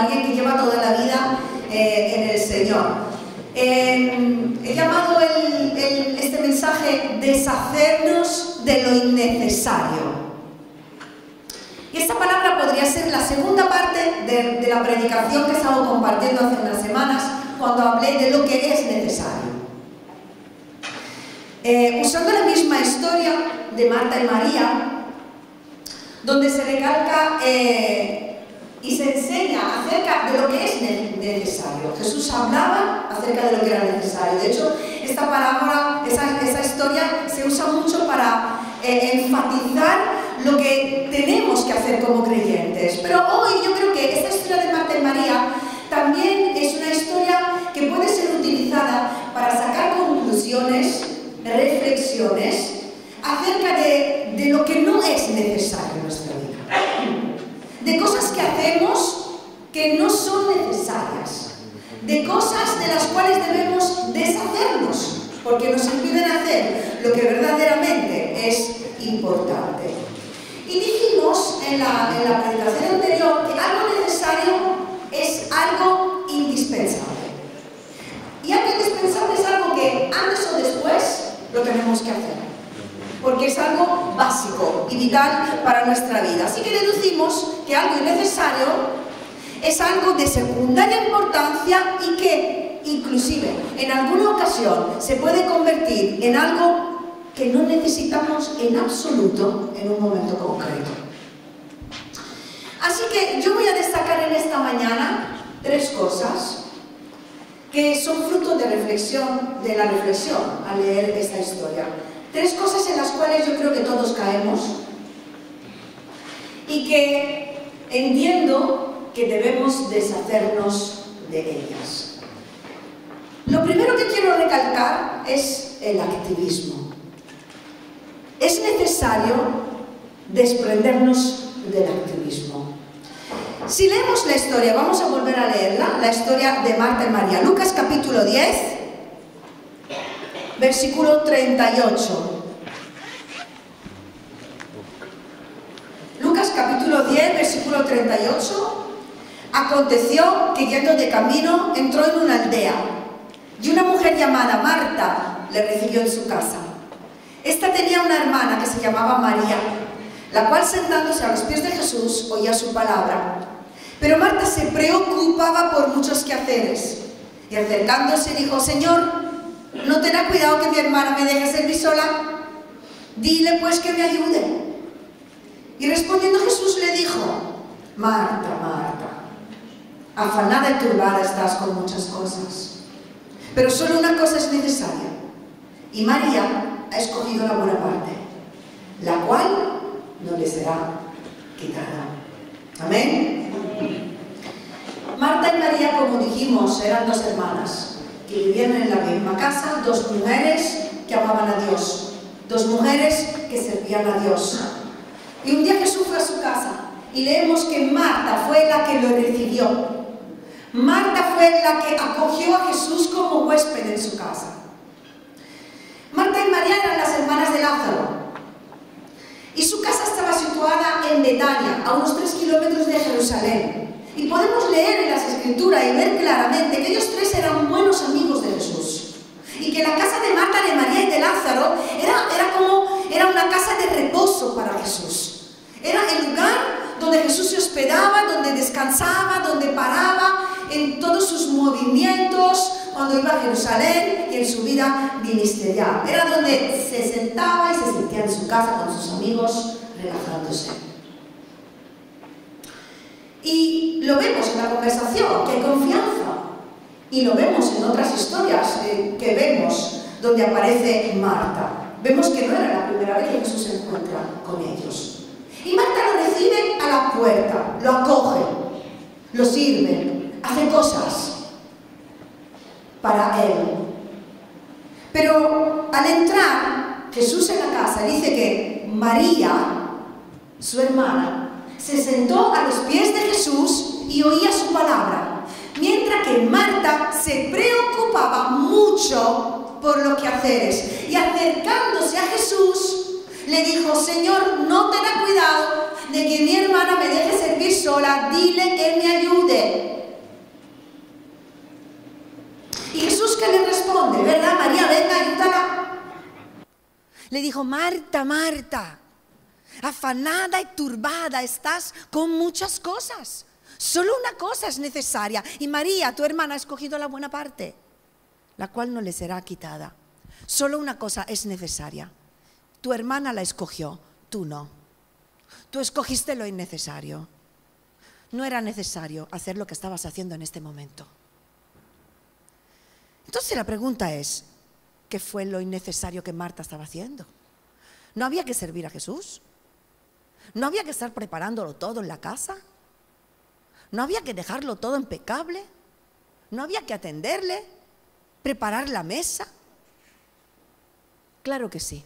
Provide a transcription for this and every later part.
alguien que lleva toda la vida en el Señor. He llamado este mensaje "deshacernos de lo innecesario". Y esta palabra podría ser la segunda parte de la predicación que he estado compartiendo hace unas semanas, cuando hablé de lo que es necesario. Usando la misma historia de Marta y María, donde se recalca y se enseña acerca de lo que es necesario. Jesús hablaba acerca de lo que era necesario. De hecho, esta parábola, esa historia se usa mucho para enfatizar lo que tenemos que hacer como creyentes. Pero hoy yo creo que esta historia de Marta y María también es una historia que puede ser utilizada para sacar conclusiones, reflexiones acerca de lo que no es necesario en nuestra vida. De cosas que hacemos que no son necesarias. De cosas de las cuales debemos deshacernos, porque nos impiden hacer lo que verdaderamente es importante. Y dijimos en la predicación anterior que algo necesario es algo indispensable. Y algo indispensable es algo que antes o después lo tenemos que hacer, porque es algo básico y vital para nuestra vida. Así que deducimos que algo innecesario es algo de secundaria importancia y que, inclusive, en alguna ocasión se puede convertir en algo que no necesitamos en absoluto en un momento concreto. Así que yo voy a destacar en esta mañana 3 cosas que son fruto de la reflexión al leer esta historia. 3 cosas en las cuales yo creo que todos caemos y que entiendo que debemos deshacernos de ellas. Lo primero que quiero recalcar es el activismo. Es necesario desprendernos del activismo. Si leemos la historia, vamos a volver a leerla, la historia de Marta y María. Lucas capítulo 10, versículo 38. Lucas capítulo 10, versículo 38. Aconteció que yendo de camino entró en una aldea y una mujer llamada Marta le recibió en su casa. Esta tenía una hermana que se llamaba María, la cual sentándose a los pies de Jesús oía su palabra. Pero Marta se preocupaba por muchos quehaceres y acercándose dijo: Señor, ¿no tendrá cuidado que mi hermana me deje servir sola? Dile pues que me ayude. Y respondiendo Jesús le dijo: Marta, Marta, afanada y turbada estás con muchas cosas, pero solo una cosa es necesaria, y María ha escogido la buena parte, la cual no le será quitada. Amén. Marta y María, como dijimos, eran 2 hermanas que vivían en la misma casa, 2 mujeres que amaban a Dios, 2 mujeres que servían a Dios. Y un día Jesús fue a su casa y leemos que Marta fue la que lo recibió. Marta fue la que acogió a Jesús como huésped en su casa. Marta y María eran las hermanas de Lázaro. Y su casa estaba situada en Betania, a unos 3 kilómetros de Jerusalén. Y podemos leer en las Escrituras y ver claramente que ellos 3 eran buenos amigos de Jesús. Y que la casa de Marta, de María y de Lázaro era una casa de reposo para Jesús. Era el lugar donde Jesús se hospedaba, donde descansaba, donde paraba en todos sus movimientos cuando iba a Jerusalén y en su vida ministerial. Era donde se sentaba y se sentía en su casa con sus amigos relajándose. Y lo vemos en la conversación, que hay confianza. Y lo vemos en otras historias que vemos donde aparece Marta. Vemos que no era la primera vez que Jesús se encuentra con ellos. Y Marta lo recibe a la puerta, lo acoge, lo sirve, hace cosas para él. Pero al entrar Jesús en la casa, dice que María, su hermana, se sentó a los pies de Jesús y oía su palabra, mientras que Marta se preocupaba mucho por los quehaceres. Y acercándose a Jesús, le dijo: Señor, no tenga cuidado de que mi hermana me deje servir sola, dile que me ayude. Jesús, ¿qué le responde? ¿Verdad? María, venga, ayúdala. Le dijo: Marta, Marta, afanada y turbada estás con muchas cosas. Solo una cosa es necesaria. Y María, tu hermana, ha escogido la buena parte, la cual no le será quitada. Solo una cosa es necesaria. Tu hermana la escogió, tú no. Tú escogiste lo innecesario. No era necesario hacer lo que estabas haciendo en este momento. Entonces la pregunta es, ¿qué fue lo innecesario que Marta estaba haciendo? ¿No había que servir a Jesús? ¿No había que estar preparándolo todo en la casa? ¿No había que dejarlo todo impecable? ¿No había que atenderle? ¿Preparar la mesa? Claro que sí.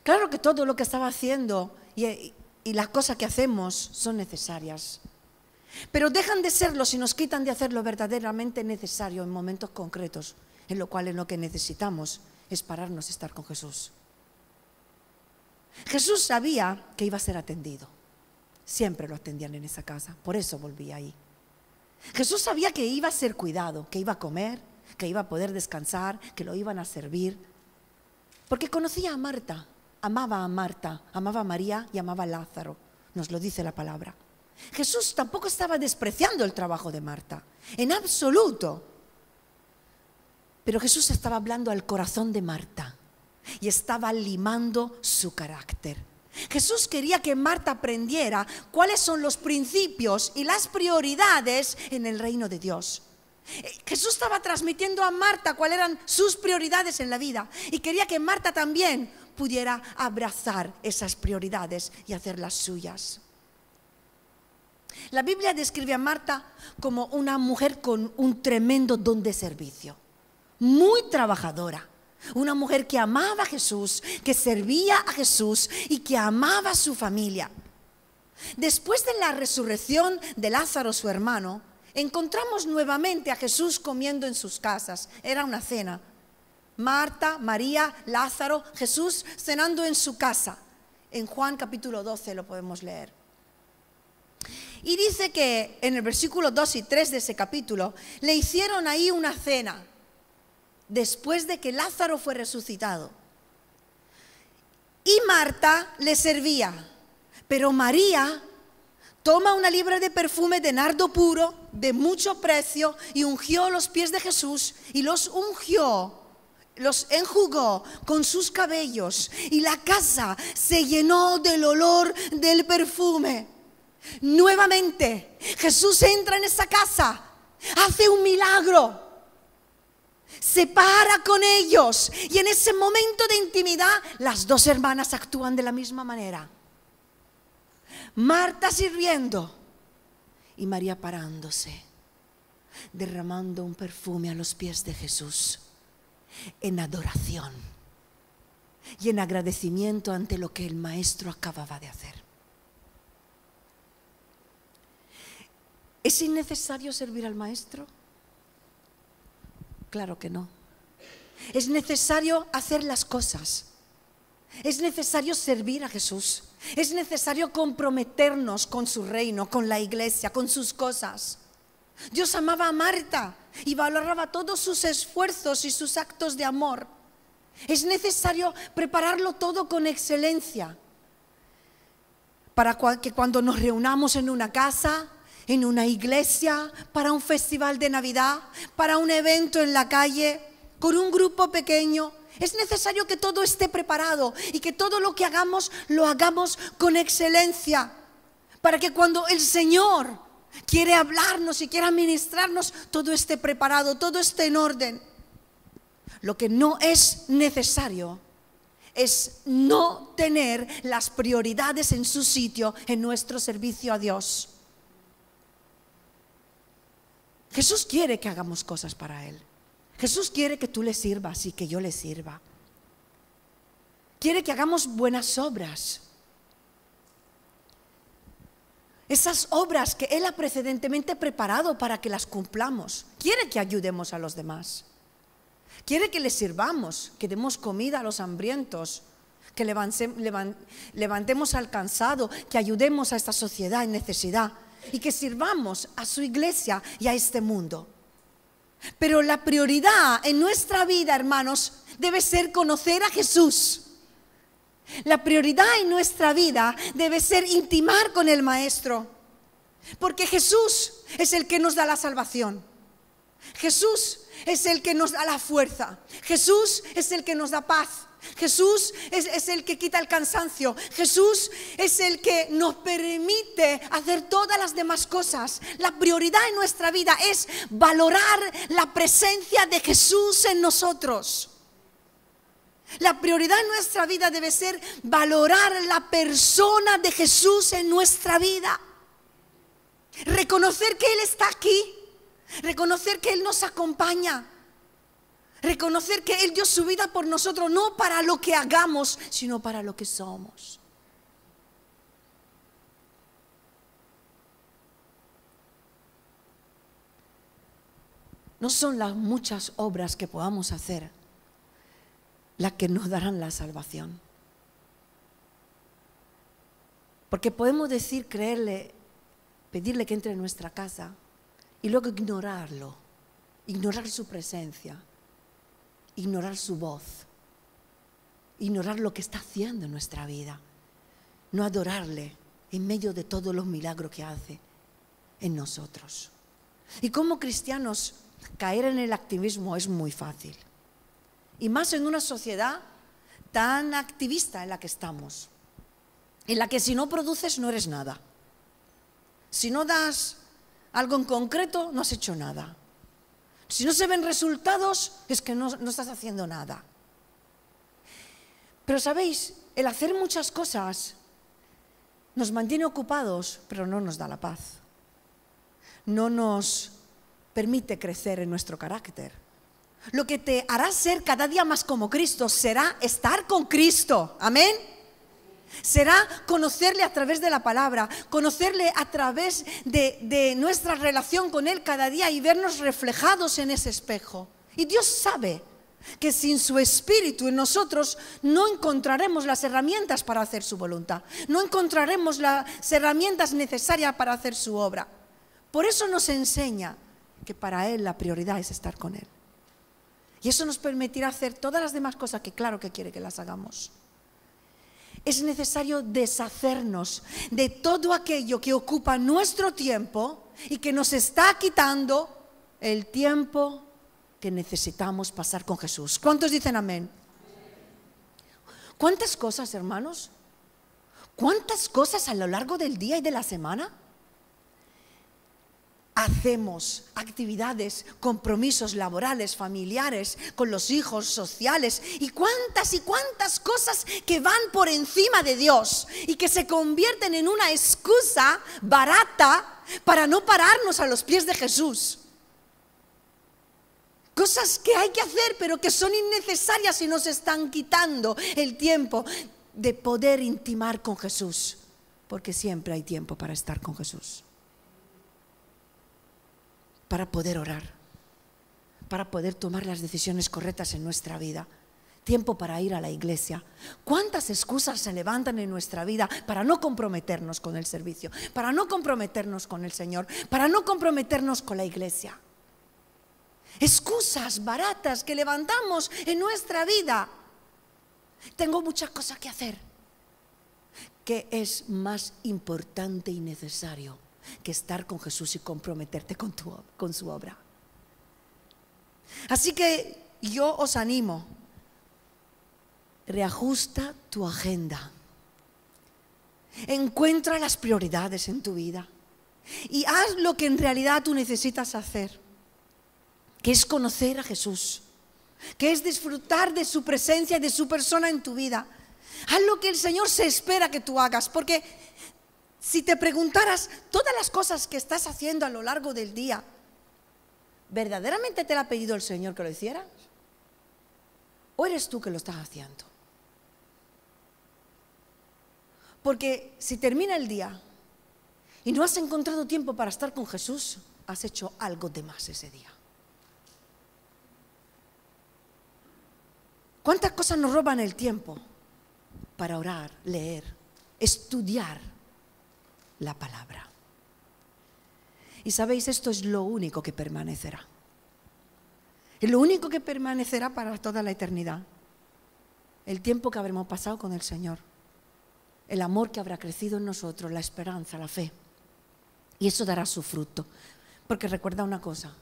Claro que todo lo que estaba haciendo y las cosas que hacemos son necesarias. Pero dejan de serlo si nos quitan de hacer lo verdaderamente necesario en momentos concretos, en lo cual lo que necesitamos es pararnos y estar con Jesús. Jesús sabía que iba a ser atendido. Siempre lo atendían en esa casa, por eso volví ahí. Jesús sabía que iba a ser cuidado, que iba a comer, que iba a poder descansar, que lo iban a servir. Porque conocía a Marta, amaba a María y amaba a Lázaro, nos lo dice la palabra. Jesús tampoco estaba despreciando el trabajo de Marta, en absoluto. Pero Jesús estaba hablando al corazón de Marta y estaba limando su carácter. Jesús quería que Marta aprendiera cuáles son los principios y las prioridades en el reino de Dios. Jesús estaba transmitiendo a Marta cuáles eran sus prioridades en la vida y quería que Marta también pudiera abrazar esas prioridades y hacerlas suyas. La Biblia describe a Marta como una mujer con un tremendo don de servicio, muy trabajadora, una mujer que amaba a Jesús, que servía a Jesús y que amaba a su familia. Después de la resurrección de Lázaro, su hermano, encontramos nuevamente a Jesús comiendo en sus casas. Era una cena. Marta, María, Lázaro, Jesús cenando en su casa. En Juan capítulo 12 lo podemos leer. Y dice que en el versículo 2 y 3 de ese capítulo le hicieron ahí una cena después de que Lázaro fue resucitado. Y Marta le servía, pero María toma una libra de perfume de nardo puro, de mucho precio, y ungió los pies de Jesús y los enjugó con sus cabellos, y la casa se llenó del olor del perfume. Nuevamente, Jesús entra en esa casa, hace un milagro, se para con ellos, y en ese momento de intimidad, las dos hermanas actúan de la misma manera. Marta sirviendo y María parándose, derramando un perfume a los pies de Jesús en adoración y en agradecimiento ante lo que el Maestro acababa de hacer. ¿Es innecesario servir al Maestro? Claro que no. Es necesario hacer las cosas. Es necesario servir a Jesús. Es necesario comprometernos con su reino, con la iglesia, con sus cosas. Dios amaba a Marta y valoraba todos sus esfuerzos y sus actos de amor. Es necesario prepararlo todo con excelencia para que cuando nos reunamos en una casa, en una iglesia, para un festival de Navidad, para un evento en la calle, con un grupo pequeño, es necesario que todo esté preparado y que todo lo que hagamos, lo hagamos con excelencia, para que cuando el Señor quiere hablarnos y quiera ministrarnos, todo esté preparado, todo esté en orden. Lo que no es necesario es no tener las prioridades en su sitio en nuestro servicio a Dios. Jesús quiere que hagamos cosas para Él. Jesús quiere que tú le sirvas y que yo le sirva. Quiere que hagamos buenas obras. Esas obras que Él ha precedentemente preparado para que las cumplamos. Quiere que ayudemos a los demás. Quiere que les sirvamos, que demos comida a los hambrientos, que levantemos al cansado, que ayudemos a esta sociedad en necesidad y que sirvamos a su iglesia y a este mundo. Pero la prioridad en nuestra vida, hermanos, debe ser conocer a Jesús. La prioridad en nuestra vida debe ser intimar con el Maestro. Porque Jesús es el que nos da la salvación. Jesús es el que nos da la fuerza. Jesús es el que nos da paz. Jesús es el que quita el cansancio. Jesús es el que nos permite hacer todas las demás cosas. La prioridad en nuestra vida es valorar la presencia de Jesús en nosotros. La prioridad en nuestra vida debe ser valorar la persona de Jesús en nuestra vida. Reconocer que Él está aquí. Reconocer que Él nos acompaña. Reconocer que Él dio su vida por nosotros, no para lo que hagamos, sino para lo que somos. No son las muchas obras que podamos hacer las que nos darán la salvación. Porque podemos decir, creerle, pedirle que entre en nuestra casa y luego ignorarlo, ignorar su presencia. Ignorar su voz, ignorar lo que está haciendo en nuestra vida, no adorarle en medio de todos los milagros que hace en nosotros. Y como cristianos, caer en el activismo es muy fácil, y más en una sociedad tan activista en la que estamos, en la que si no produces no eres nada, si no das algo en concreto no has hecho nada. Si no se ven resultados, es que no estás haciendo nada. Pero sabéis, el hacer muchas cosas nos mantiene ocupados, pero no nos da la paz. No nos permite crecer en nuestro carácter. Lo que te hará ser cada día más como Cristo será estar con Cristo. Amén. Será conocerle a través de la palabra, conocerle a través de nuestra relación con Él cada día y vernos reflejados en ese espejo. Y Dios sabe que sin su Espíritu en nosotros no encontraremos las herramientas para hacer su voluntad, no encontraremos las herramientas necesarias para hacer su obra. Por eso nos enseña que para Él la prioridad es estar con Él. Y eso nos permitirá hacer todas las demás cosas que claro que quiere que las hagamos. Es necesario deshacernos de todo aquello que ocupa nuestro tiempo y que nos está quitando el tiempo que necesitamos pasar con Jesús. ¿Cuántos dicen amén? ¿Cuántas cosas, hermanos? ¿Cuántas cosas a lo largo del día y de la semana? Hacemos actividades, compromisos laborales, familiares, con los hijos, sociales y cuántas cosas que van por encima de Dios y que se convierten en una excusa barata para no pararnos a los pies de Jesús. Cosas que hay que hacer pero que son innecesarias y nos están quitando el tiempo de poder intimar con Jesús, porque siempre hay tiempo para estar con Jesús. Para poder orar, para poder tomar las decisiones correctas en nuestra vida, tiempo para ir a la iglesia. ¿Cuántas excusas se levantan en nuestra vida para no comprometernos con el servicio, para no comprometernos con el Señor, para no comprometernos con la iglesia? Excusas baratas que levantamos en nuestra vida. Tengo muchas cosas que hacer. ¿Qué es más importante y necesario que estar con Jesús y comprometerte con su obra? Así que yo os animo, reajusta tu agenda, encuentra las prioridades en tu vida y haz lo que en realidad tú necesitas hacer, que es conocer a Jesús, que es disfrutar de su presencia y de su persona en tu vida. Haz lo que el Señor se espera que tú hagas, porque si te preguntaras todas las cosas que estás haciendo a lo largo del día, ¿verdaderamente te lo ha pedido el Señor que lo hicieras? ¿O eres tú que lo estás haciendo? Porque si termina el día y no has encontrado tiempo para estar con Jesús, has hecho algo de más ese día. ¿Cuántas cosas nos roban el tiempo para orar, leer, estudiar la palabra? Y sabéis, esto es lo único que permanecerá. Es lo único que permanecerá para toda la eternidad. El tiempo que habremos pasado con el Señor. El amor que habrá crecido en nosotros, la esperanza, la fe. Y eso dará su fruto. Porque recuerda una cosa,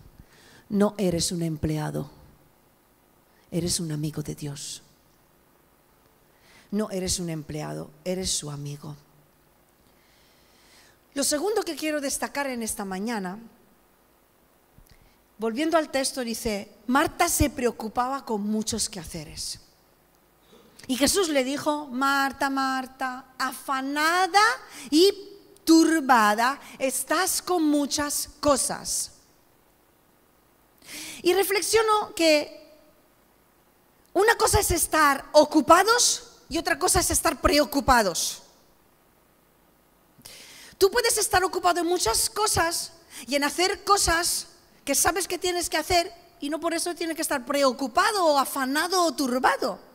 no eres un empleado, eres un amigo de Dios. No eres un empleado, eres su amigo. Lo segundo que quiero destacar en esta mañana, volviendo al texto, dice, Marta se preocupaba con muchos quehaceres. Y Jesús le dijo, Marta, Marta, afanada y turbada, estás con muchas cosas. Y reflexiono que una cosa es estar ocupados y otra cosa es estar preocupados. Tú puedes estar ocupado en muchas cosas y en hacer cosas que sabes que tienes que hacer y no por eso tienes que estar preocupado o afanado o turbado.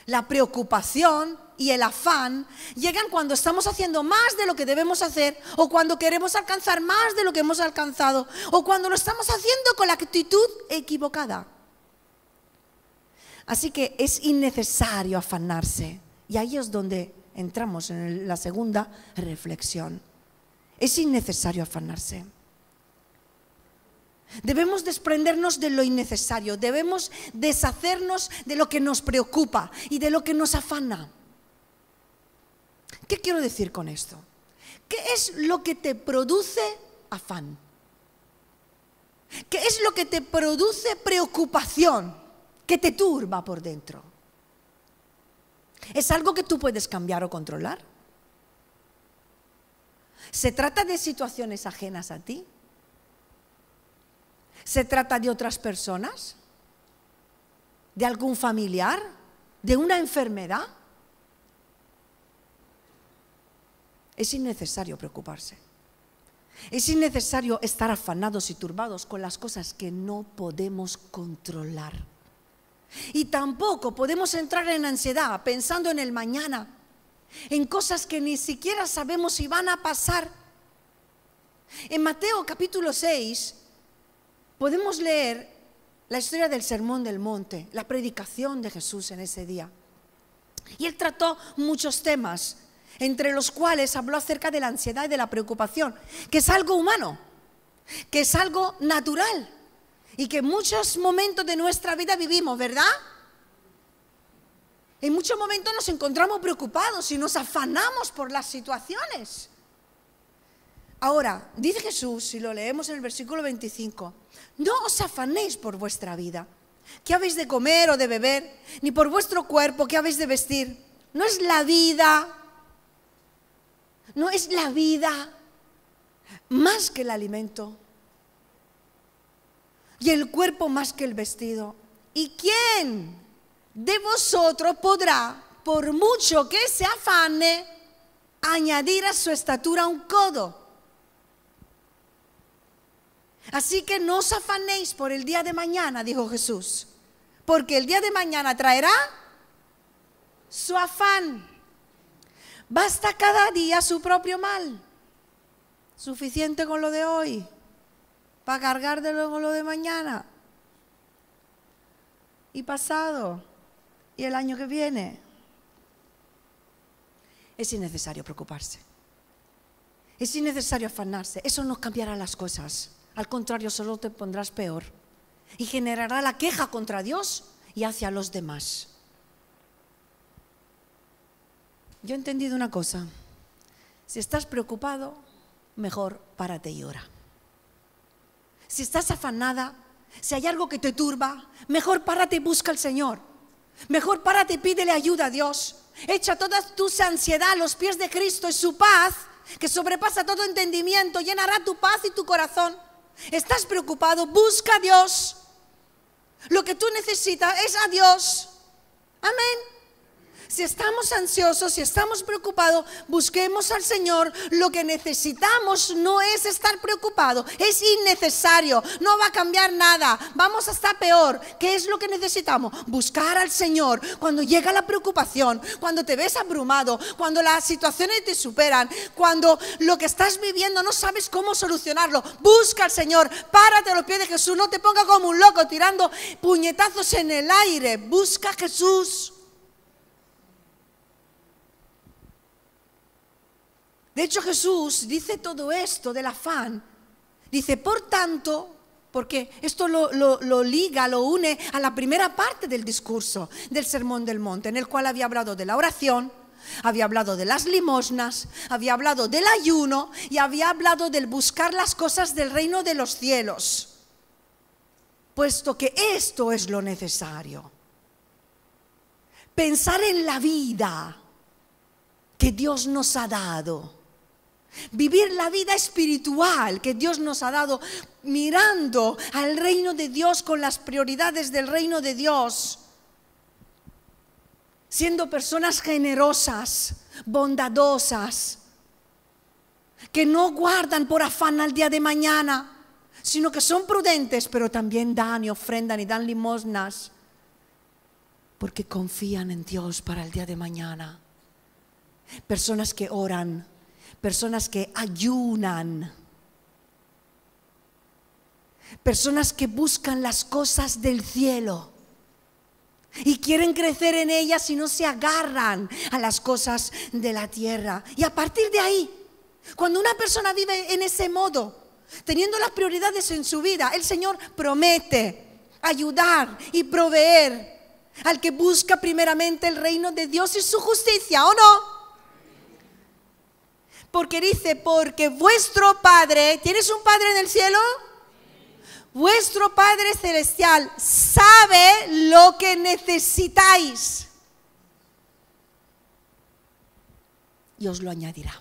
La preocupación y el afán llegan cuando estamos haciendo más de lo que debemos hacer o cuando queremos alcanzar más de lo que hemos alcanzado o cuando lo estamos haciendo con la actitud equivocada. Así que es innecesario afanarse y ahí es donde entramos en la segunda reflexión. Es innecesario afanarse. Debemos desprendernos de lo innecesario, debemos deshacernos de lo que nos preocupa y de lo que nos afana. ¿Qué quiero decir con esto? ¿Qué es lo que te produce afán? ¿Qué es lo que te produce preocupación, que te turba por dentro? ¿Es algo que tú puedes cambiar o controlar? ¿Se trata de situaciones ajenas a ti? ¿Se trata de otras personas? ¿De algún familiar? ¿De una enfermedad? Es innecesario preocuparse. Es innecesario estar afanados y turbados con las cosas que no podemos controlar. Y tampoco podemos entrar en ansiedad pensando en el mañana, en cosas que ni siquiera sabemos si van a pasar. En Mateo capítulo 6 podemos leer la historia del Sermón del Monte, la predicación de Jesús en ese día. Y él trató muchos temas, entre los cuales habló acerca de la ansiedad y de la preocupación, que es algo humano, que es algo natural y que en muchos momentos de nuestra vida vivimos, ¿verdad? En muchos momentos nos encontramos preocupados y nos afanamos por las situaciones. Ahora, dice Jesús, si lo leemos en el versículo 25, no os afanéis por vuestra vida, qué habéis de comer o de beber, ni por vuestro cuerpo, qué habéis de vestir. No es la vida más que el alimento y el cuerpo más que el vestido. ¿Y quién de vosotros podrá, por mucho que se afane, añadir a su estatura un codo? Así que no os afanéis por el día de mañana, dijo Jesús, porque el día de mañana traerá su afán. Basta cada día su propio mal. Suficiente con lo de hoy, para cargar de luego lo de mañana, y pasado, y el año que viene. Es innecesario preocuparse. Es innecesario afanarse. Eso no cambiará las cosas. Al contrario, solo te pondrás peor y generará la queja contra Dios y hacia los demás. Yo he entendido una cosa: si estás preocupado, mejor párate y ora. Si estás afanada, si hay algo que te turba, mejor párate y busca al Señor. Mejor párate y pídele ayuda a Dios. Echa toda tu ansiedad a los pies de Cristo y su paz, que sobrepasa todo entendimiento, llenará tu paz y tu corazón. Estás preocupado, busca a Dios. Lo que tú necesitas es a Dios. Amén. Si estamos ansiosos, si estamos preocupados, busquemos al Señor. Lo que necesitamos no es estar preocupados, es innecesario, no va a cambiar nada, vamos a estar peor. ¿Qué es lo que necesitamos? Buscar al Señor. Cuando llega la preocupación, cuando te ves abrumado, cuando las situaciones te superan, cuando lo que estás viviendo no sabes cómo solucionarlo, busca al Señor, párate a los pies de Jesús, no te pongas como un loco tirando puñetazos en el aire, busca a Jesús. De hecho, Jesús dice todo esto del afán. Dice, por tanto, porque esto lo liga, lo une a la primera parte del discurso del Sermón del Monte, en el cual había hablado de la oración, había hablado de las limosnas, había hablado del ayuno y había hablado del buscar las cosas del reino de los cielos. Puesto que esto es lo necesario. Pensar en la vida que Dios nos ha dado. Vivir la vida espiritual que Dios nos ha dado, mirando al reino de Dios con las prioridades del reino de Dios. Siendo personas generosas, bondadosas, que no guardan por afán al día de mañana, sino que son prudentes, pero también dan y ofrendan y dan limosnas, porque confían en Dios para el día de mañana. Personas que oran, personas que ayunan, personas que buscan las cosas del cielo y quieren crecer en ellas y no se agarran a las cosas de la tierra. Y a partir de ahí, cuando una persona vive en ese modo, teniendo las prioridades en su vida, el Señor promete ayudar y proveer al que busca primeramente el reino de Dios y su justicia, ¿o no? Porque dice, porque vuestro Padre, ¿tienes un Padre en el cielo? Vuestro Padre Celestial sabe lo que necesitáis y os lo añadirá.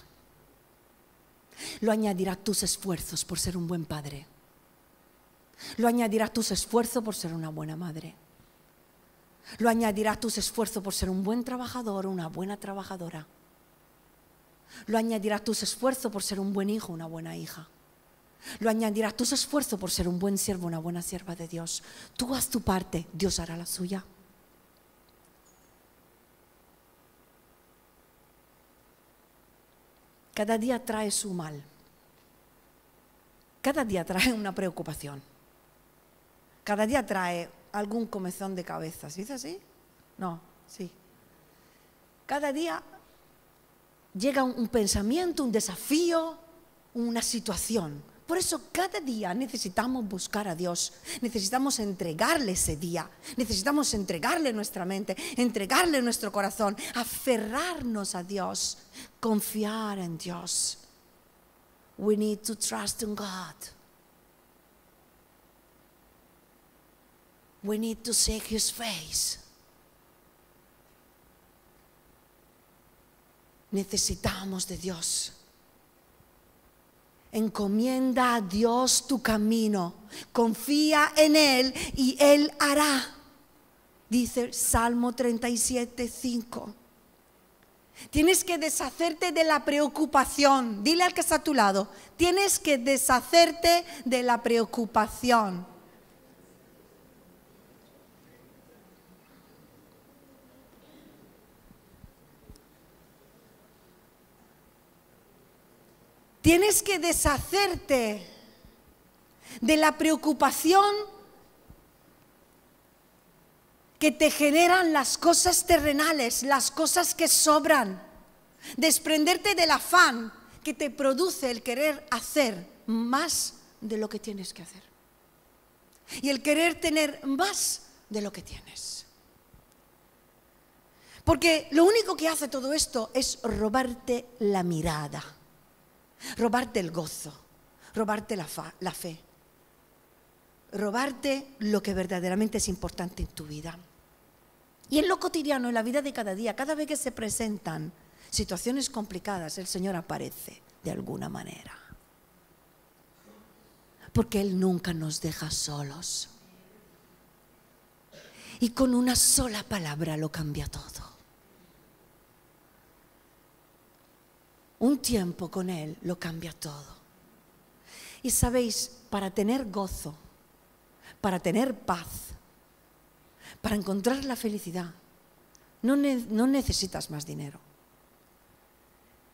Lo añadirá a tus esfuerzos por ser un buen padre. Lo añadirá a tus esfuerzos por ser una buena madre. Lo añadirá a tus esfuerzos por ser un buen trabajador o una buena trabajadora. Lo añadirá a tus esfuerzos por ser un buen hijo, una buena hija. Lo añadirá a tus esfuerzos por ser un buen siervo, una buena sierva de Dios. Tú haz tu parte, Dios hará la suya. Cada día trae su mal. Cada día trae una preocupación. Cada día trae algún comezón de cabeza. ¿Se dice así? No, sí. Cada día llega un pensamiento, un desafío, una situación. Por eso cada día necesitamos buscar a Dios, necesitamos entregarle ese día, necesitamos entregarle nuestra mente, entregarle nuestro corazón, aferrarnos a Dios, confiar en Dios. We need to trust in God. We need to seek His face. Necesitamos de Dios. Encomienda a Dios tu camino, confía en Él y Él hará. Dice Salmo 37:5. Tienes que deshacerte de la preocupación. Dile al que está a tu lado, tienes que deshacerte de la preocupación. Tienes que deshacerte de la preocupación que te generan las cosas terrenales, las cosas que sobran. Desprenderte del afán que te produce el querer hacer más de lo que tienes que hacer. Y el querer tener más de lo que tienes. Porque lo único que hace todo esto es robarte la mirada. Robarte el gozo, robarte la fe, robarte lo que verdaderamente es importante en tu vida. Y en lo cotidiano, en la vida de cada día, cada vez que se presentan situaciones complicadas, el Señor aparece de alguna manera. Porque Él nunca nos deja solos. Y con una sola palabra lo cambia todo. un tiempo con Él lo cambia todo. Y sabéis, para tener gozo, para tener paz, para encontrar la felicidad, no necesitas más dinero,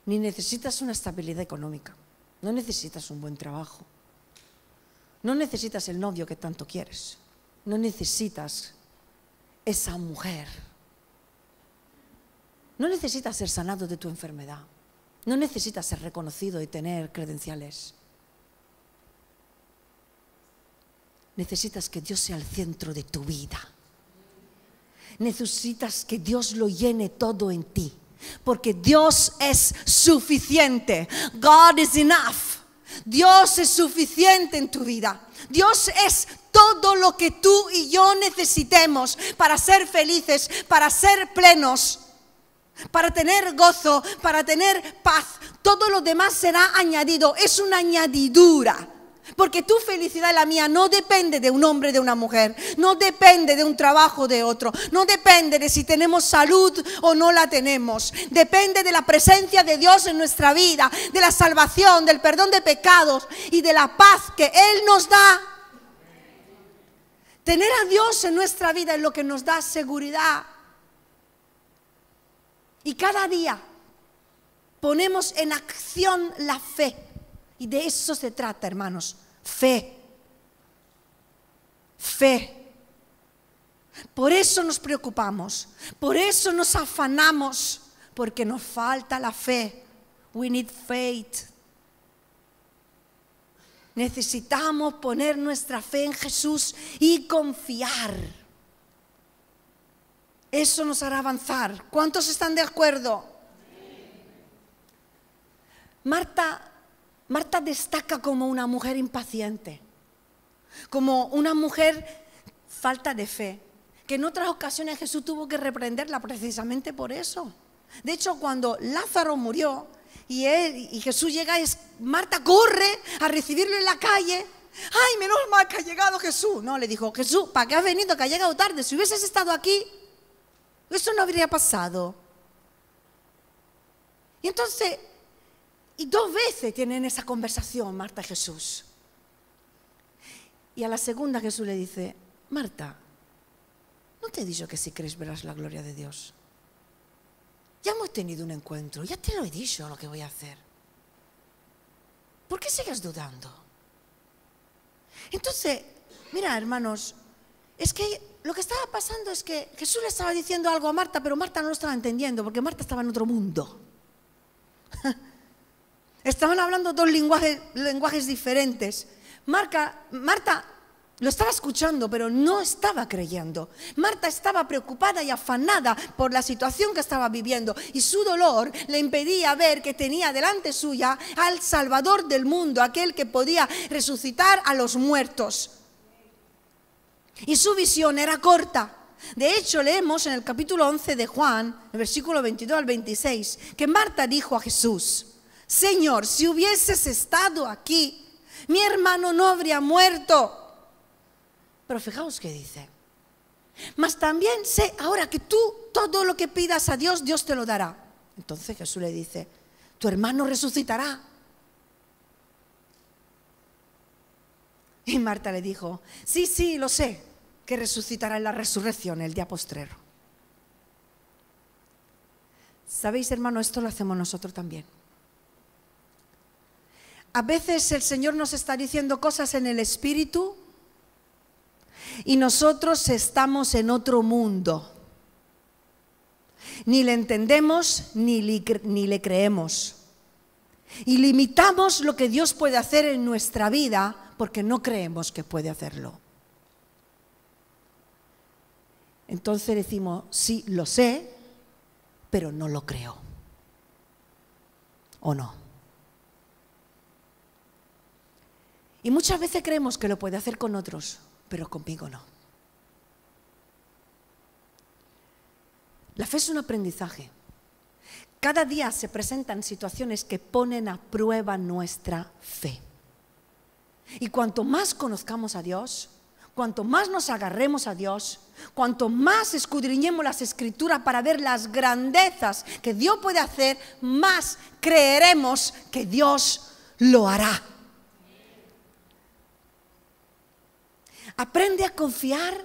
ni necesitas una estabilidad económica, no necesitas un buen trabajo, no necesitas el novio que tanto quieres, no necesitas esa mujer, no necesitas ser sanado de tu enfermedad, no necesitas ser reconocido y tener credenciales. Necesitas que Dios sea el centro de tu vida. Necesitas que Dios lo llene todo en ti, porque Dios es suficiente. God is enough. Dios es suficiente en tu vida. Dios es todo lo que tú y yo necesitemos para ser felices, para ser plenos, para tener gozo, para tener paz. Todo lo demás será añadido, es una añadidura. Porque tu felicidad y la mía no depende de un hombre, de una mujer, no depende de un trabajo de otro, no depende de si tenemos salud o no la tenemos, depende de la presencia de Dios en nuestra vida, de la salvación, del perdón de pecados y de la paz que Él nos da. Tener a Dios en nuestra vida es lo que nos da seguridad. Y cada día ponemos en acción la fe. Y de eso se trata, hermanos. Fe. Fe. Por eso nos preocupamos. Por eso nos afanamos. Porque nos falta la fe. We need faith. Necesitamos poner nuestra fe en Jesús y confiar. Eso nos hará avanzar. ¿Cuántos están de acuerdo? Marta destaca como una mujer impaciente, como una mujer falta de fe, que en otras ocasiones Jesús tuvo que reprenderla precisamente por eso. De hecho, cuando Lázaro murió y Jesús llega, Marta corre a recibirlo en la calle. ¡Ay, menos mal que ha llegado Jesús! No, le dijo, Jesús, ¿para qué has venido? Que ha llegado tarde. Si hubieses estado aquí, eso no habría pasado. Y entonces, y 2 veces tienen esa conversación Marta y Jesús. Y a la segunda Jesús le dice, Marta, ¿no te he dicho que si crees verás la gloria de Dios? Ya hemos tenido un encuentro, ya te lo he dicho lo que voy a hacer. ¿Por qué sigues dudando? Entonces, mira, hermanos, es que lo que estaba pasando es que Jesús le estaba diciendo algo a Marta, pero Marta no lo estaba entendiendo, porque Marta estaba en otro mundo. Estaban hablando 2 lenguajes diferentes. Marta lo estaba escuchando, pero no estaba creyendo. Marta estaba preocupada y afanada por la situación que estaba viviendo, y su dolor le impedía ver que tenía delante suya al Salvador del mundo, aquel que podía resucitar a los muertos. Y su visión era corta. De hecho, leemos en el capítulo 11 de Juan, el versículo 22 al 26, que Marta dijo a Jesús, Señor, si hubieses estado aquí, mi hermano no habría muerto. Pero fijaos qué dice. Mas también sé ahora que tú todo lo que pidas a Dios, Dios te lo dará. Entonces Jesús le dice, tu hermano resucitará. Y Marta le dijo, sí, lo sé, que resucitará en la resurrección el día postrero. ¿Sabéis, hermano? Esto lo hacemos nosotros también. A veces el Señor nos está diciendo cosas en el Espíritu y nosotros estamos en otro mundo. Ni le entendemos ni le creemos. Y limitamos lo que Dios puede hacer en nuestra vida porque no creemos que puede hacerlo. Entonces decimos, sí, lo sé, pero no lo creo. ¿O no? Y muchas veces creemos que lo puede hacer con otros, pero conmigo no. La fe es un aprendizaje. Cada día se presentan situaciones que ponen a prueba nuestra fe. Y cuanto más conozcamos a Dios, cuanto más nos agarremos a Dios, cuanto más escudriñemos las Escrituras para ver las grandezas que Dios puede hacer, más creeremos que Dios lo hará. Aprende a confiar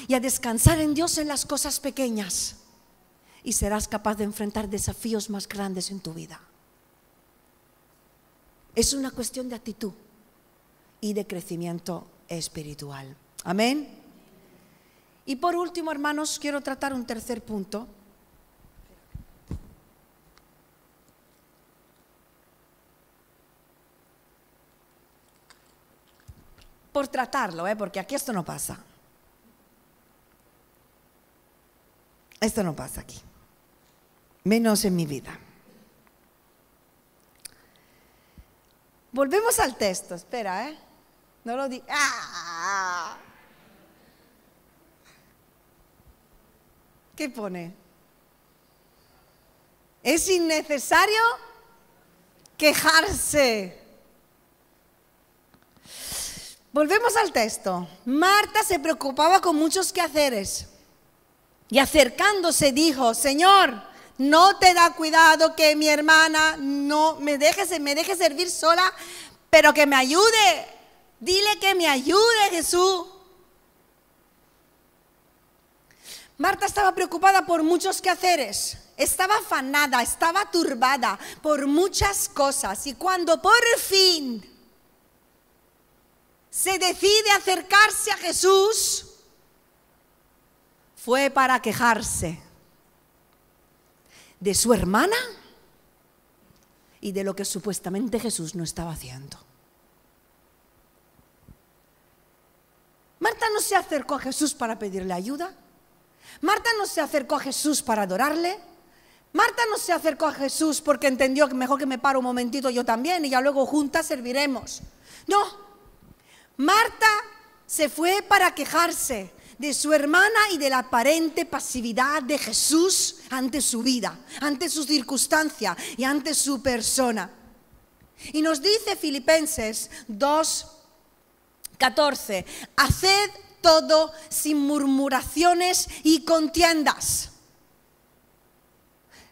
y a descansar en Dios en las cosas pequeñas y serás capaz de enfrentar desafíos más grandes en tu vida. Es una cuestión de actitud y de crecimiento espiritual. Amén. Y por último, hermanos, quiero tratar un tercer punto. Por tratarlo, porque aquí esto no pasa. Esto no pasa aquí. Menos en mi vida. Volvemos al texto, espera, no lo digo. ¡Ah! ¿Qué pone? Es innecesario quejarse. Volvemos al texto. Marta se preocupaba con muchos quehaceres y acercándose dijo: Señor, ¿no te da cuidado que mi hermana no me deje servir sola, pero que me ayude? Dile que me ayude, Jesús. Marta estaba preocupada por muchos quehaceres, estaba afanada, estaba turbada por muchas cosas, y cuando por fin se decide acercarse a Jesús, fue para quejarse de su hermana y de lo que supuestamente Jesús no estaba haciendo. Marta no se acercó a Jesús para pedirle ayuda. Marta no se acercó a Jesús para adorarle. Marta no se acercó a Jesús porque entendió que mejor que me paro un momentito yo también y ya luego juntas serviremos. No, Marta se fue para quejarse de su hermana y de la aparente pasividad de Jesús ante su vida, ante su circunstancia y ante su persona. Y nos dice Filipenses 2:14, haced todo sin murmuraciones y contiendas.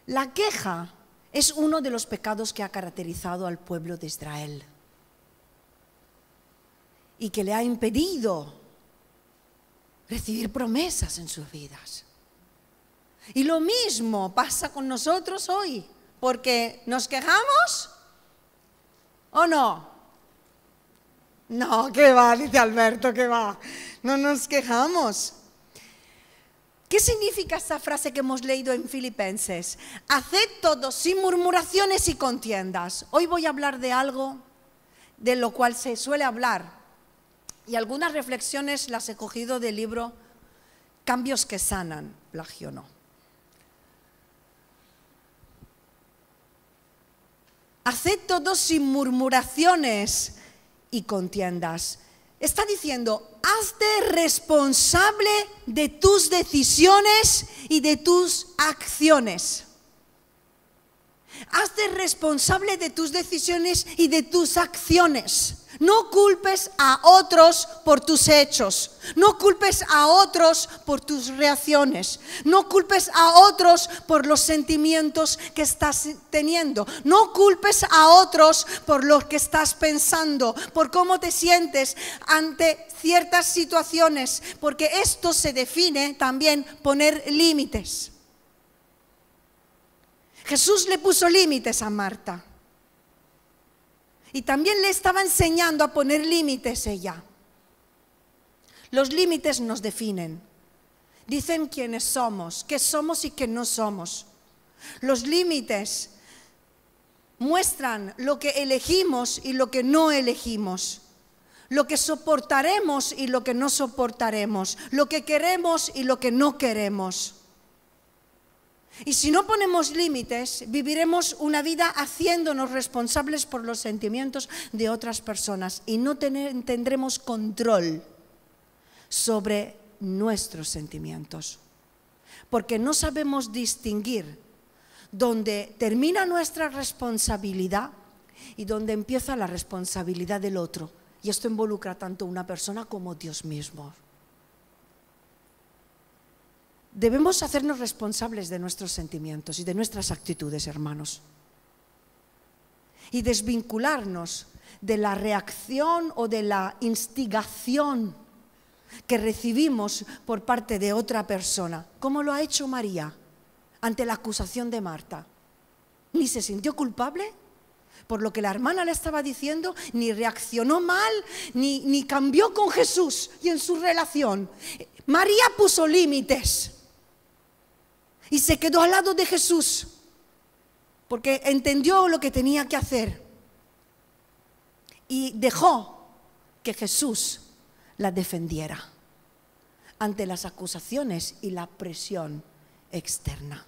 La queja es uno de los pecados que ha caracterizado al pueblo de Israel y que le ha impedido recibir promesas en sus vidas. Y lo mismo pasa con nosotros hoy, porque ¿nos quejamos o no? No, ¿qué va? Dice Alberto, ¿qué va? No nos quejamos. ¿Qué significa esta frase que hemos leído en Filipenses? Haced todo sin murmuraciones y contiendas. Hoy voy a hablar de algo de lo cual se suele hablar. Y algunas reflexiones las he cogido del libro Cambios que sanan, plagio no. Haced todo sin murmuraciones y contiendas. Está diciendo, hazte responsable de tus decisiones y de tus acciones. Hazte responsable de tus decisiones y de tus acciones. No culpes a otros por tus hechos. No culpes a otros por tus reacciones. No culpes a otros por los sentimientos que estás teniendo. No culpes a otros por lo que estás pensando, por cómo te sientes ante ciertas situaciones, porque esto se define también poner límites. Jesús le puso límites a Marta. Y también le estaba enseñando a poner límites ella. Los límites nos definen. Dicen quiénes somos, qué somos y qué no somos. Los límites muestran lo que elegimos y lo que no elegimos. Lo que soportaremos y lo que no soportaremos. Lo que queremos y lo que no queremos. Y si no ponemos límites, viviremos una vida haciéndonos responsables por los sentimientos de otras personas y no tendremos control sobre nuestros sentimientos. Porque no sabemos distinguir dónde termina nuestra responsabilidad y dónde empieza la responsabilidad del otro. Y esto involucra tanto una persona como Dios mismo. Debemos hacernos responsables de nuestros sentimientos y de nuestras actitudes, hermanos. Y desvincularnos de la reacción o de la instigación que recibimos por parte de otra persona, como lo ha hecho María ante la acusación de Marta. Ni se sintió culpable por lo que la hermana le estaba diciendo, ni reaccionó mal, ni cambió con Jesús y en su relación. María puso límites y se quedó al lado de Jesús porque entendió lo que tenía que hacer y dejó que Jesús la defendiera ante las acusaciones y la presión externa.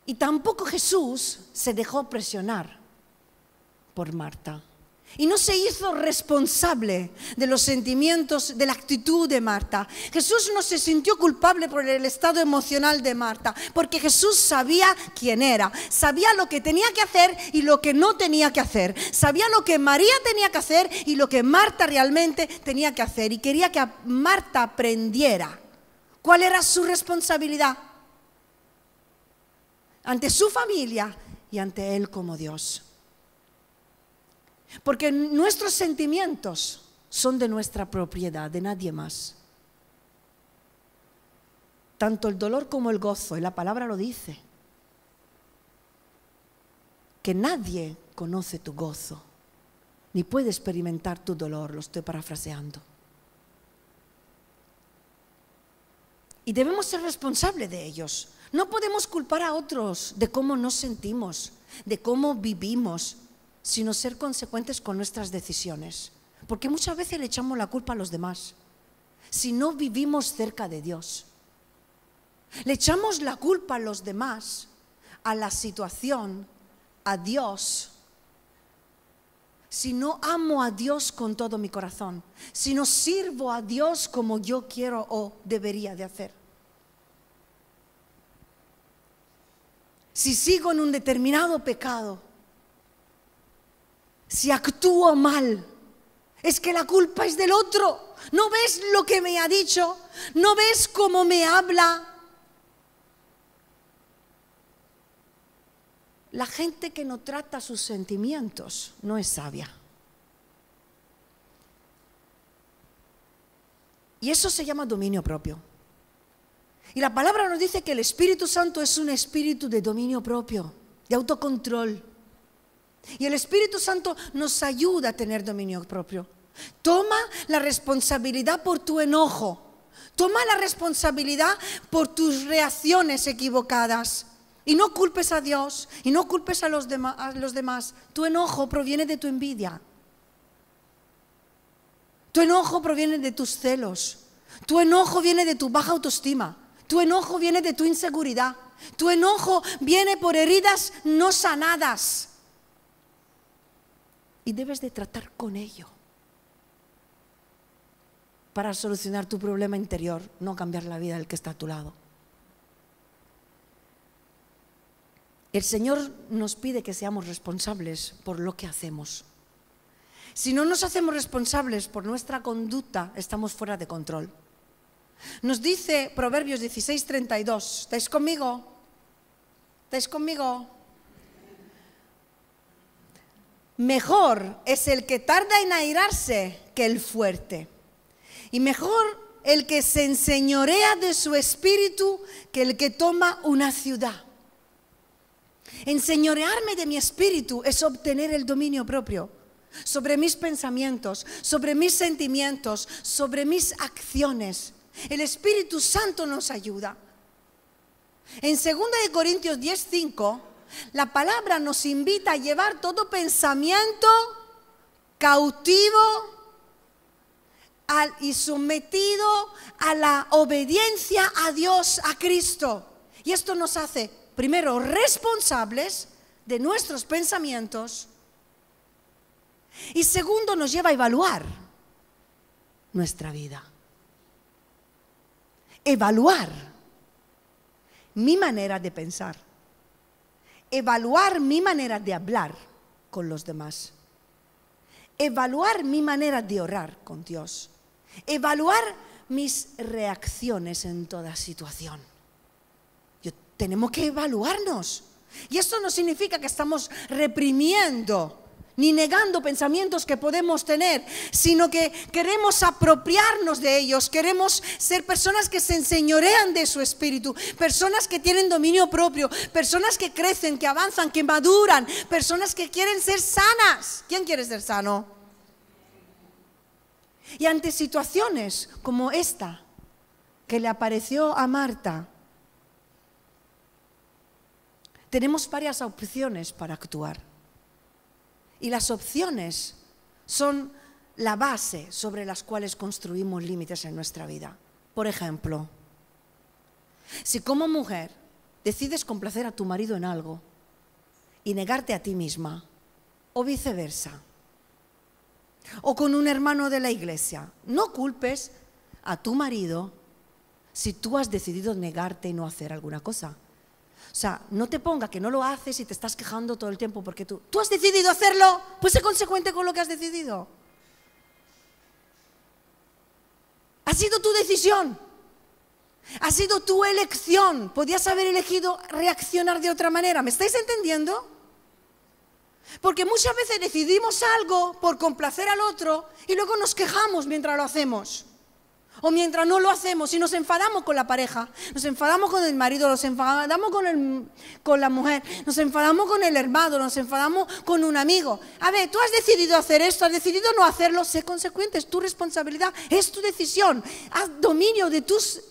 Y tampoco Jesús se dejó presionar por Marta. Y no se hizo responsable de los sentimientos, de la actitud de Marta. Jesús no se sintió culpable por el estado emocional de Marta, porque Jesús sabía quién era, sabía lo que tenía que hacer y lo que no tenía que hacer. Sabía lo que María tenía que hacer y lo que Marta realmente tenía que hacer. Y quería que Marta aprendiera cuál era su responsabilidad ante su familia y ante Él como Dios. Porque nuestros sentimientos son de nuestra propiedad, de nadie más. Tanto el dolor como el gozo, y la palabra lo dice, que nadie conoce tu gozo, ni puede experimentar tu dolor, lo estoy parafraseando. Y debemos ser responsables de ellos. No podemos culpar a otros de cómo nos sentimos, de cómo vivimos, sino ser consecuentes con nuestras decisiones. Porque muchas veces le echamos la culpa a los demás, si no vivimos cerca de Dios. Le echamos la culpa a los demás, a la situación, a Dios. Si no amo a Dios con todo mi corazón, si no sirvo a Dios como yo quiero o debería de hacer. Si sigo en un determinado pecado, si actúo mal, es que la culpa es del otro. ¿No ves lo que me ha dicho? ¿No ves cómo me habla? La gente que no trata sus sentimientos no es sabia. Y eso se llama dominio propio. Y la palabra nos dice que el Espíritu Santo es un espíritu de dominio propio, de autocontrol. Y el Espíritu Santo nos ayuda a tener dominio propio. Toma la responsabilidad por tu enojo. Toma la responsabilidad por tus reacciones equivocadas. Y no culpes a Dios y no culpes a los demás. Tu enojo proviene de tu envidia. Tu enojo proviene de tus celos. Tu enojo viene de tu baja autoestima. Tu enojo viene de tu inseguridad. Tu enojo viene por heridas no sanadas. Y debes de tratar con ello para solucionar tu problema interior, no cambiar la vida del que está a tu lado. El Señor nos pide que seamos responsables por lo que hacemos. Si no nos hacemos responsables por nuestra conducta, estamos fuera de control. Nos dice Proverbios 16:32. ¿Estáis conmigo? ¿Estáis conmigo? Mejor es el que tarda en airarse que el fuerte. Y mejor el que se enseñorea de su espíritu que el que toma una ciudad. Enseñorearme de mi espíritu es obtener el dominio propio sobre mis pensamientos, sobre mis sentimientos, sobre mis acciones. El Espíritu Santo nos ayuda. En 2 Corintios 10:5, la palabra nos invita a llevar todo pensamiento cautivo y sometido a la obediencia a Dios, a Cristo. Y esto nos hace, primero, responsables de nuestros pensamientos. Y segundo, nos lleva a evaluar nuestra vida. Evaluar mi manera de pensar. Evaluar mi manera de hablar con los demás. evaluar mi manera de orar con Dios, evaluar mis reacciones en toda situación. Tenemos que evaluarnos. Y esto no significa que estamos reprimiendo ni negando pensamientos que podemos tener, sino que queremos apropiarnos de ellos, queremos ser personas que se enseñorean de su espíritu, personas que tienen dominio propio, personas que crecen, que avanzan, que maduran, personas que quieren ser sanas. ¿Quién quiere ser sano? Y ante situaciones como esta, que le apareció a Marta, tenemos varias opciones para actuar. Y las opciones son la base sobre las cuales construimos límites en nuestra vida. Por ejemplo, si como mujer decides complacer a tu marido en algo y negarte a ti misma, o viceversa, o con un hermano de la iglesia, no culpes a tu marido si tú has decidido negarte y no hacer alguna cosa. O sea, no te ponga que no lo haces y te estás quejando todo el tiempo porque tú has decidido hacerlo, pues sé consecuente con lo que has decidido. Ha sido tu decisión, ha sido tu elección. Podías haber elegido reaccionar de otra manera. ¿Me estáis entendiendo? Porque muchas veces decidimos algo por complacer al otro y luego nos quejamos mientras lo hacemos. O mientras no lo hacemos y nos enfadamos con la pareja, nos enfadamos con el marido, nos enfadamos con la mujer, nos enfadamos con el hermano, nos enfadamos con un amigo. A ver, tú has decidido hacer esto, has decidido no hacerlo, sé consecuente, es tu responsabilidad, es tu decisión. Haz dominio de tus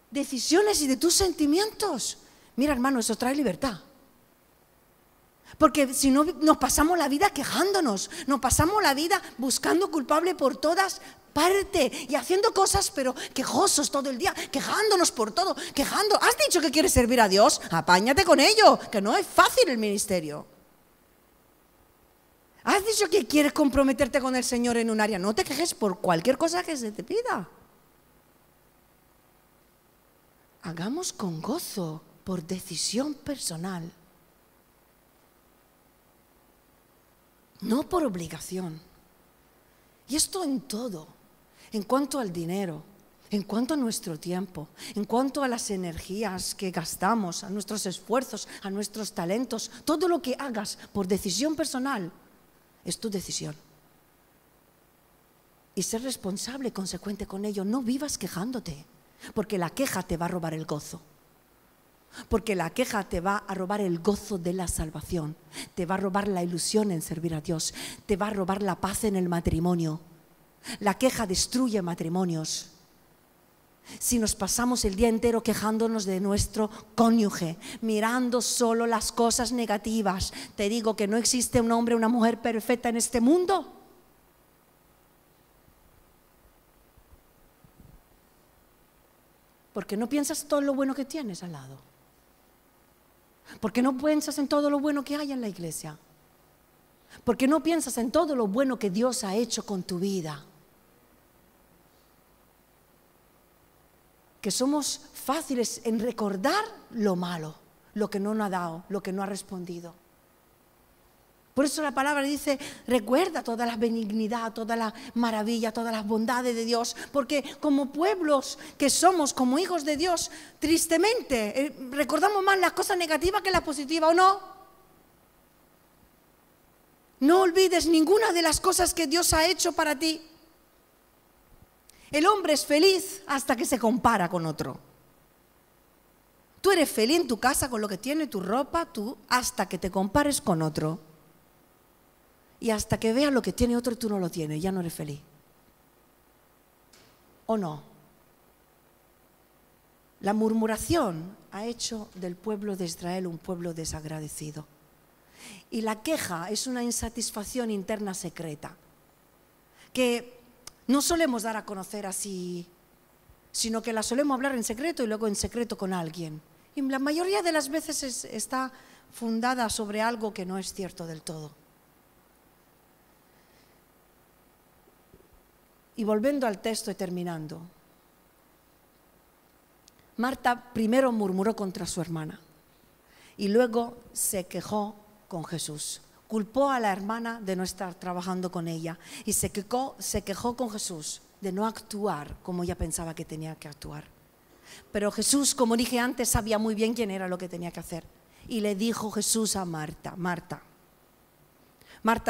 decisiones y de tus sentimientos. Mira, hermano, eso trae libertad. Porque si no, nos pasamos la vida quejándonos, nos pasamos la vida buscando culpable por todas partes y haciendo cosas, pero quejosos todo el día, quejándonos por todo, quejando. ¿Has dicho que quieres servir a Dios? Apáñate con ello, que no es fácil el ministerio. ¿Has dicho que quieres comprometerte con el Señor en un área? No te quejes por cualquier cosa que se te pida. Hagamos con gozo, por decisión personal. No por obligación. Y esto en todo, en cuanto al dinero, en cuanto a nuestro tiempo, en cuanto a las energías que gastamos, a nuestros esfuerzos, a nuestros talentos, todo lo que hagas por decisión personal es tu decisión. Y ser responsable y consecuente con ello. No vivas quejándote, porque la queja te va a robar el gozo. Porque la queja te va a robar el gozo de la salvación, te va a robar la ilusión en servir a Dios, te va a robar la paz en el matrimonio. La queja destruye matrimonios. Si nos pasamos el día entero quejándonos de nuestro cónyuge, mirando solo las cosas negativas, te digo que no existe un hombre o una mujer perfecta en este mundo. Porque no piensas todo lo bueno que tienes al lado. ¿Por qué no piensas en todo lo bueno que hay en la iglesia? ¿Por qué no piensas en todo lo bueno que Dios ha hecho con tu vida? Que somos fáciles en recordar lo malo, lo que no nos ha dado, lo que no ha respondido. Por eso la palabra dice, recuerda toda la benignidad, toda la maravilla, todas las bondades de Dios, porque como pueblos que somos, como hijos de Dios, tristemente recordamos más las cosas negativas que las positivas, ¿o no? No olvides ninguna de las cosas que Dios ha hecho para ti. El hombre es feliz hasta que se compara con otro. Tú eres feliz en tu casa con lo que tiene, tu ropa, hasta que te compares con otro. Y hasta que veas lo que tiene otro y tú no lo tienes, ya no eres feliz. ¿O no? La murmuración ha hecho del pueblo de Israel un pueblo desagradecido. Y la queja es una insatisfacción interna secreta, que no solemos dar a conocer así, sino que la solemos hablar en secreto y luego en secreto con alguien. Y la mayoría de las veces está fundada sobre algo que no es cierto del todo. Y volviendo al texto y terminando, Marta primero murmuró contra su hermana y luego se quejó con Jesús. culpó a la hermana de no estar trabajando con ella y se quejó con Jesús de no actuar como ella pensaba que tenía que actuar. Pero Jesús, como dije antes, sabía muy bien quién era lo que tenía que hacer. Y le dijo Jesús a Marta: Marta,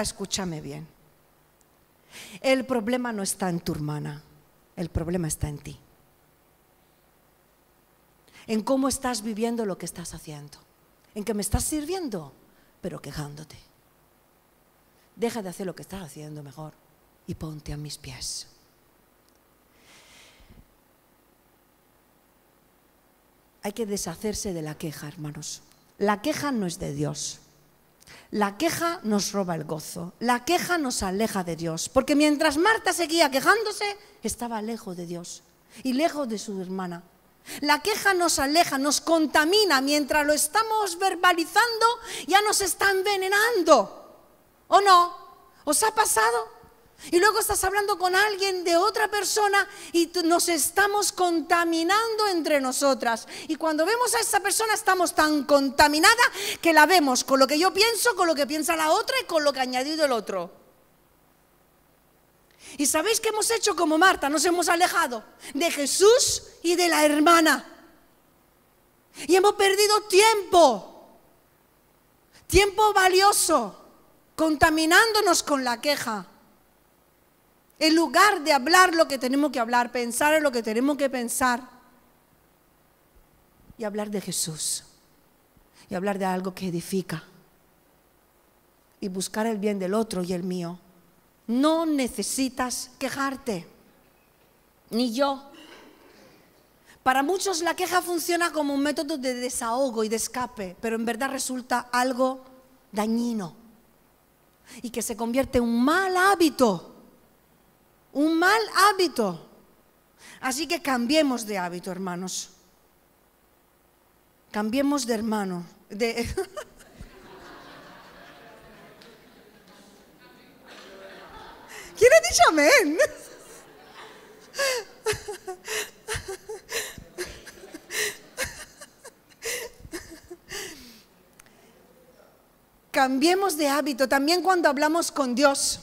escúchame bien. El problema no está en tu hermana, el problema está en ti. En cómo estás viviendo lo que estás haciendo. En que me estás sirviendo, pero quejándote. Deja de hacer lo que estás haciendo mejor y ponte a mis pies. Hay que deshacerse de la queja, hermanos. La queja no es de Dios. La queja nos roba el gozo. La queja nos aleja de Dios. Porque mientras Marta seguía quejándose, estaba lejos de Dios y lejos de su hermana. La queja nos aleja, nos contamina. Mientras lo estamos verbalizando, ya nos está envenenando. ¿O no? ¿Os ha pasado? Y luego estás hablando con alguien de otra persona y nos estamos contaminando entre nosotras. Y cuando vemos a esa persona estamos tan contaminada que la vemos con lo que yo pienso, con lo que piensa la otra y con lo que ha añadido el otro. ¿Y sabéis qué hemos hecho como Marta? Nos hemos alejado de Jesús y de la hermana. Y hemos perdido tiempo valioso, contaminándonos con la queja. En lugar de hablar lo que tenemos que hablar, pensar en lo que tenemos que pensar y hablar de Jesús y hablar de algo que edifica y buscar el bien del otro y el mío. No necesitas quejarte, ni yo. Para muchos la queja funciona como un método de desahogo y de escape, pero en verdad resulta algo dañino y que se convierte en un mal hábito. Un mal hábito. Así que cambiemos de hábito, hermanos. Cambiemos de hermano. ¿Quién ha dicho amén? Cambiemos de hábito. También cuando hablamos con Dios.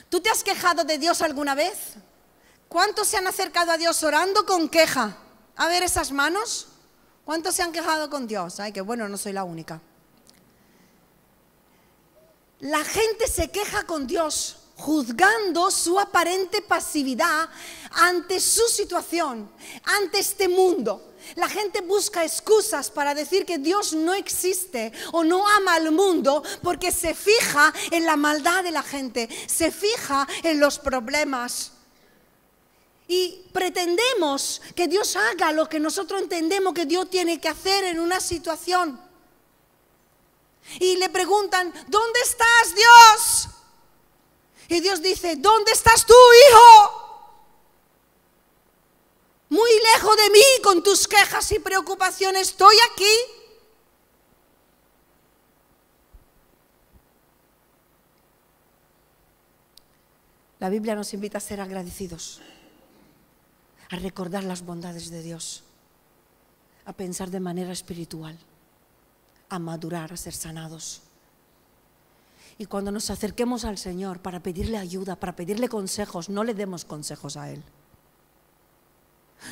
¿Tú te has quejado de Dios alguna vez? ¿Cuántos se han acercado a Dios orando con queja? A ver esas manos. ¿Cuántos se han quejado con Dios? Ay, qué bueno, no soy la única. La gente se queja con Dios, juzgando su aparente pasividad ante su situación, ante este mundo. La gente busca excusas para decir que Dios no existe o no ama al mundo porque se fija en la maldad de la gente, se fija en los problemas. Y pretendemos que Dios haga lo que nosotros entendemos que Dios tiene que hacer en una situación. Y le preguntan: ¿dónde estás, Dios? Y Dios dice: ¿dónde estás tú, hijo? Muy lejos de mí con tus quejas y preocupaciones, estoy aquí. La Biblia nos invita a ser agradecidos, a recordar las bondades de Dios, a pensar de manera espiritual, a madurar, a ser sanados. Y cuando nos acerquemos al Señor para pedirle ayuda, para pedirle consejos, no le demos consejos a Él.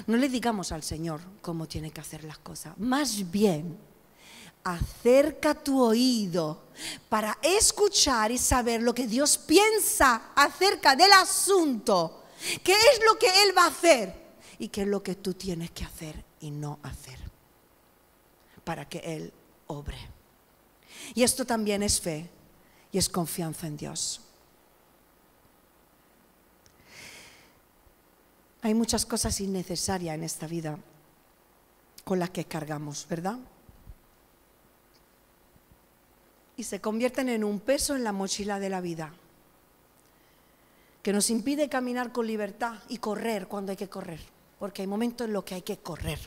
No le digamos al Señor cómo tiene que hacer las cosas. Más bien, acerca tu oído para escuchar y saber lo que Dios piensa acerca del asunto. ¿Qué es lo que Él va a hacer? Y qué es lo que tú tienes que hacer y no hacer para que Él obre. Y esto también es fe y es confianza en Dios. Hay muchas cosas innecesarias en esta vida con las que cargamos, ¿verdad? Y se convierten en un peso en la mochila de la vida, que nos impide caminar con libertad y correr cuando hay que correr, porque hay momentos en los que hay que correr.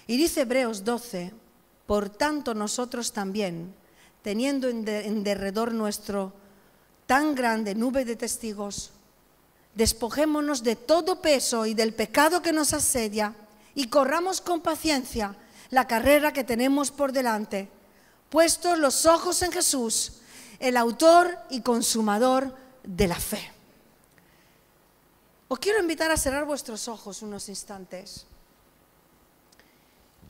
Y dice Hebreos 12: por tanto nosotros también, teniendo en derredor nuestro tan grande nube de testigos, despojémonos de todo peso y del pecado que nos asedia y corramos con paciencia la carrera que tenemos por delante, puestos los ojos en Jesús, el autor y consumador de la fe. Os quiero invitar a cerrar vuestros ojos unos instantes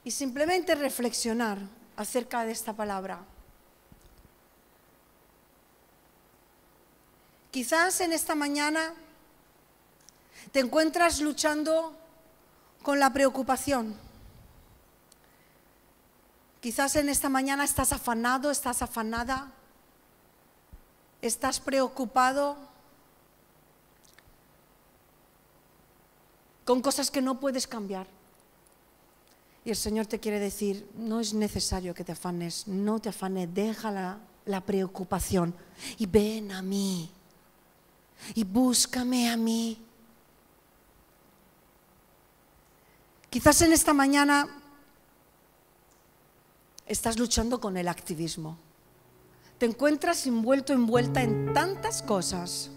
y simplemente reflexionar acerca de esta palabra. Quizás en esta mañana te encuentras luchando con la preocupación. Quizás en esta mañana estás afanado, estás afanada, estás preocupado con cosas que no puedes cambiar. Y el Señor te quiere decir, no es necesario que te afanes, no te afanes, deja la preocupación y ven a mí y búscame a mí. Quizás en esta mañana estás luchando con el activismo. Te encuentras envuelta en tantas cosas,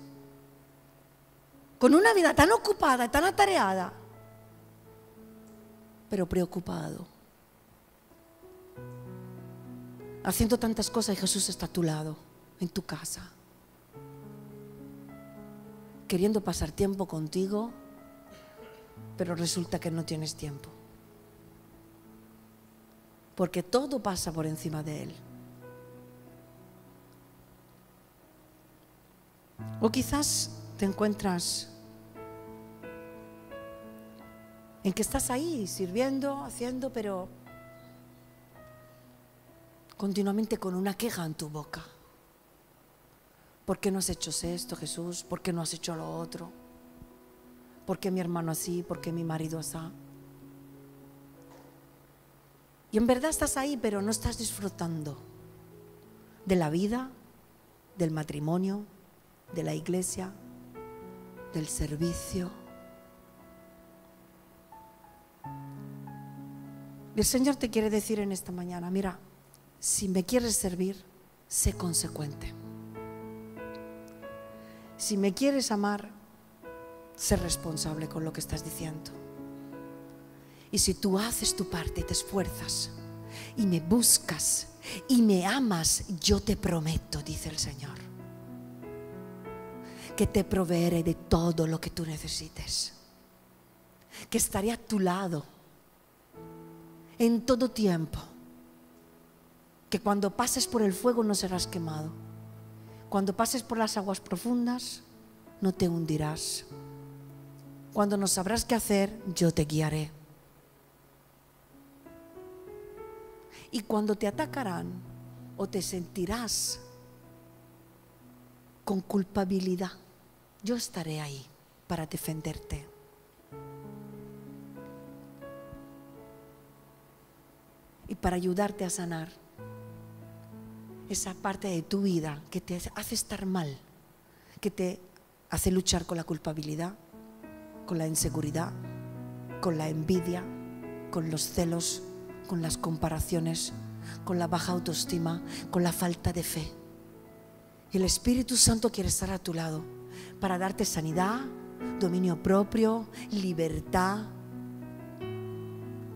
con una vida tan ocupada, tan atareada, pero preocupado, haciendo tantas cosas, y Jesús está a tu lado, en tu casa, queriendo pasar tiempo contigo, pero resulta que no tienes tiempo, porque todo pasa por encima de Él. O quizás te encuentras en que estás ahí sirviendo, haciendo, pero continuamente con una queja en tu boca. ¿Por qué no has hecho esto, Jesús? ¿Por qué no has hecho lo otro? ¿Por qué mi hermano así? ¿Por qué mi marido así? Y en verdad estás ahí, pero no estás disfrutando de la vida, del matrimonio, de la iglesia, del servicio. Y el Señor te quiere decir en esta mañana, mira, si me quieres servir, sé consecuente. Si me quieres amar, sé responsable con lo que estás diciendo. Y si tú haces tu parte y te esfuerzas y me buscas y me amas, yo te prometo, dice el Señor, que te proveeré de todo lo que tú necesites, que estaré a tu lado en todo tiempo, que cuando pases por el fuego no serás quemado, cuando pases por las aguas profundas no te hundirás, cuando no sabrás qué hacer, yo te guiaré, y cuando te atacarán o te sentirás con culpabilidad, yo estaré ahí para defenderte. Y para ayudarte a sanar esa parte de tu vida que te hace estar mal, que te hace luchar con la culpabilidad, con la inseguridad, con la envidia, con los celos, con las comparaciones, con la baja autoestima, con la falta de fe. Y el Espíritu Santo quiere estar a tu lado para darte sanidad, dominio propio, libertad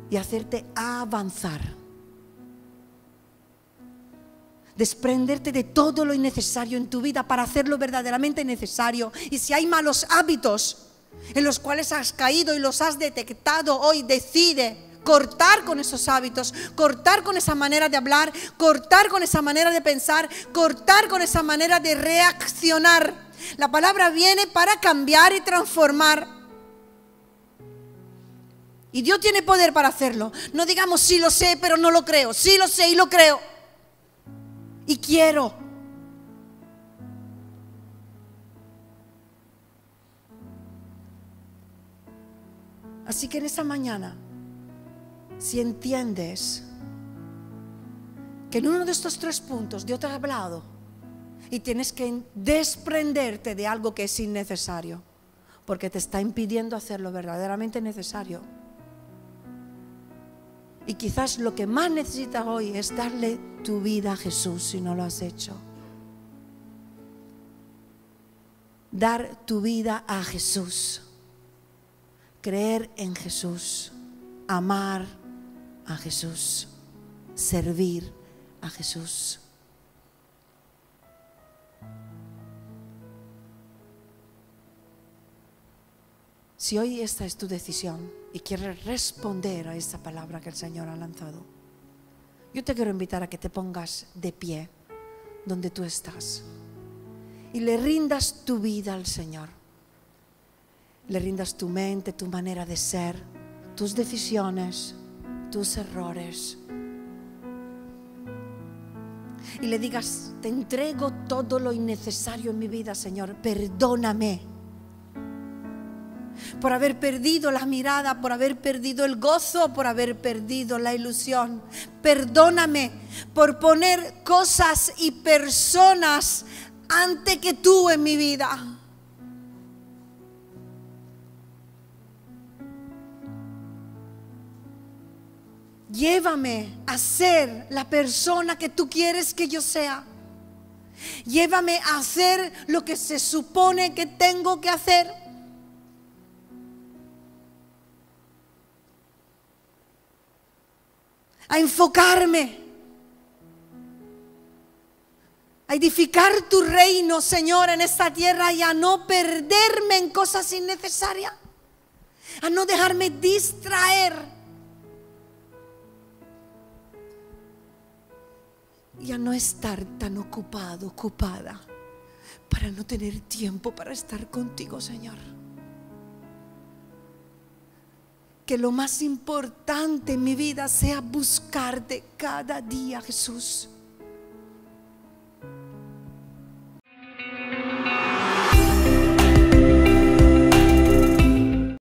y hacerte avanzar. Desprenderte de todo lo innecesario en tu vida para hacerlo verdaderamente necesario. Y si hay malos hábitos en los cuales has caído y los has detectado hoy, decide cortar con esos hábitos, cortar con esa manera de hablar, cortar con esa manera de pensar, cortar con esa manera de reaccionar. La palabra viene para cambiar y transformar. Y Dios tiene poder para hacerlo. No digamos sí lo sé, pero no lo creo. Sí lo sé y lo creo. Y quiero. Así que en esta mañana, si entiendes que en uno de estos 3 puntos Dios te ha hablado y tienes que desprenderte de algo que es innecesario, porque te está impidiendo hacer lo verdaderamente necesario, y quizás lo que más necesitas hoy es darle tu vida a Jesús si no lo has hecho. Dar tu vida a Jesús, creer en Jesús, amar a Jesús, servir a Jesús. Si hoy esta es tu decisión y quieres responder a esa palabra que el Señor ha lanzado, yo te quiero invitar a que te pongas de pie donde tú estás y le rindas tu vida al Señor. Le rindas tu mente, tu manera de ser, tus decisiones, tus errores. Y le digas: te entrego todo lo innecesario en mi vida, Señor. Perdóname por haber perdido la mirada, por haber perdido el gozo, por haber perdido la ilusión. Perdóname por poner cosas y personas antes que tú en mi vida. Llévame a ser la persona que tú quieres que yo sea. Llévame a hacer lo que se supone que tengo que hacer. A enfocarme, a edificar tu reino, Señor, en esta tierra, y a no perderme en cosas innecesarias, a no dejarme distraer y a no estar tan ocupado, ocupada, para no tener tiempo para estar contigo, Señor. Que lo más importante en mi vida sea buscarte cada día, Jesús.